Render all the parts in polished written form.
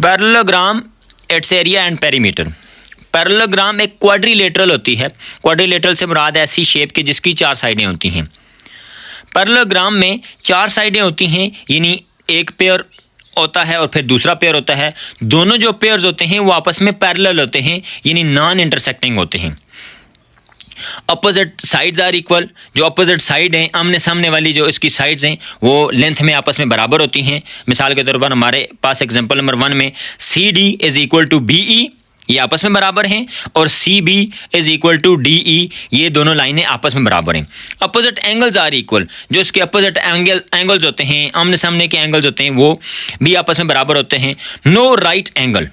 Parallelogram, it's area and perimeter. Parallelogram एक quadrilateral होती है। क्वाड्रिलेटरल से मुराद ऐसी शेप की जिसकी 4 साइडें होती हैं। पैरेललोग्राम में 4 साइडें होती हैं, यानी एक पेयर होता है और फिर दूसरा पेयर होता है। दोनों जो पेयर्स होते हैं वो आपस में पैरेलल होते हैं, यानी नॉन इंटरसेक्टिंग होते हैं। अपोजिट साइड्स आर इक्वल, जो अपोजिट साइड हैं, आमने सामने वाली जो इसकी साइड्स हैं वो लेंथ में आपस में बराबर होती हैं। मिसाल के तौर पर हमारे पास एग्जांपल नंबर 1 में CD is equal to BE, ये आपस में बराबर हैं, और CB is equal to DE, ये दोनों लाइनें आपस में बराबर हैं। अपोजिट एंगल्स आर इक्वल, जो इसके अपोजिट एंगल्स होते हैं, आमने सामने के एंगल्स होते हैं, वो भी आपस में बराबर होते हैं। No right angle.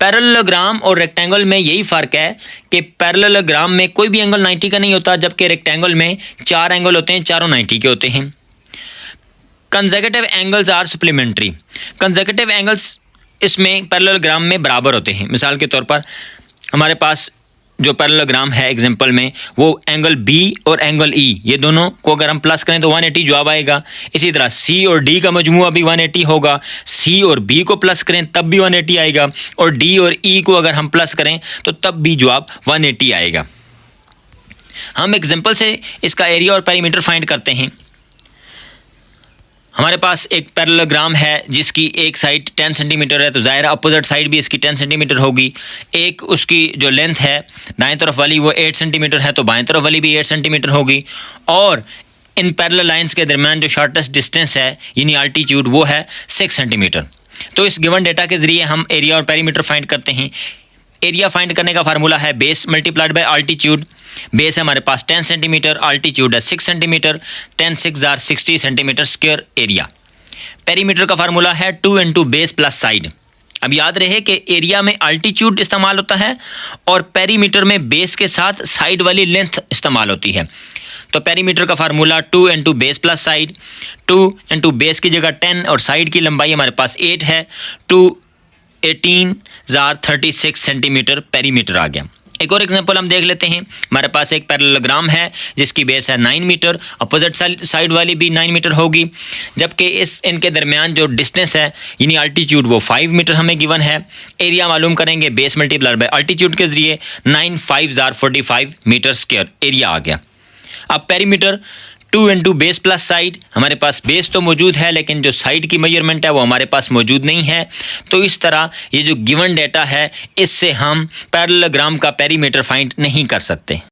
पैरेललोग्राम और रेक्टेंगल में यही फ़र्क है कि पैरेललोग्राम में कोई भी एंगल 90 का नहीं होता, जबकि रेक्टेंगल में 4 एंगल होते हैं, चारों 90 के होते हैं। Consecutive angles are supplementary. Consecutive angles इसमें पैरेललोग्राम में बराबर होते हैं। मिसाल के तौर पर हमारे पास जो पैरेललोग्राम है एग्जांपल में, वो एंगल B और एंगल E, ये दोनों को अगर हम प्लस करें तो 180 जवाब आएगा। इसी तरह C और D का मजमुआ भी 180 होगा। C और B को प्लस करें तब भी 180 आएगा, और D और E को अगर हम प्लस करें तो तब भी जवाब 180 आएगा। हम एग्जांपल से इसका एरिया और पेरीमीटर फाइंड करते हैं। हमारे पास एक पैरेललोग्राम है जिसकी एक साइड 10 सेंटीमीटर है, तो ज़ाहिर अपोजिट साइड भी इसकी 10 सेंटीमीटर होगी। एक उसकी जो लेंथ है दाएं तरफ वाली वो 8 सेंटीमीटर है, तो बाएं तरफ वाली भी 8 सेंटीमीटर होगी। और इन पैरेलल लाइंस के दरमियान जो शॉर्टेस्ट डिस्टेंस है यानी अल्टीट्यूड, वो है 6 सेंटीमीटर। तो इस गिवन डेटा के ज़रिए हम एरिया और पेरीमीटर फाइंड करते हैं। एरिया फाइंड करने का फार्मूला है base multiplied by altitude. Base है हमारे पास 10 सेंटीमीटर, अल्टीट्यूड है 6 centimetre, 10 6 are 60 centimetre square area. Perimeter का फार्मूला है 2 इंटू बेस प्लस साइड। अब याद रहे कि एरिया में अल्टीट्यूड इस्तेमाल होता है और पेरीमीटर में बेस के साथ साइड वाली लेंथ इस्तेमाल होती है। तो पेरीमीटर का formula 2 into base plus side. 2 into base की जगह 10 और साइड की लंबाई हमारे पास 8 है, 2 18 जार 36 सेंटीमीटर पेरीमीटर आ गया। एक और एग्जांपल हम देख लेते हैं। हमारे पास एक पैरेललोग्राम है जिसकी बेस है 9 मीटर, अपोजिट साइड वाली भी 9 मीटर होगी, जबकि इनके दरमियान जो डिस्टेंस है यानी अल्टीट्यूड वो 5 मीटर हमें गिवन है। एरिया मालूम करेंगे बेस मल्टीप्लाइड बाय अल्टीट्यूड के जरिए, 9 5 जार 45 मीटर स्क्वायर एरिया आ गया। अब perimeter 2 into base plus side, हमारे पास बेस तो मौजूद है लेकिन जो साइड की मेजरमेंट है वो हमारे पास मौजूद नहीं है। तो इस तरह ये जो गिवन डेटा है इससे हम पैरेललोग्राम का पेरीमीटर फाइंड नहीं कर सकते।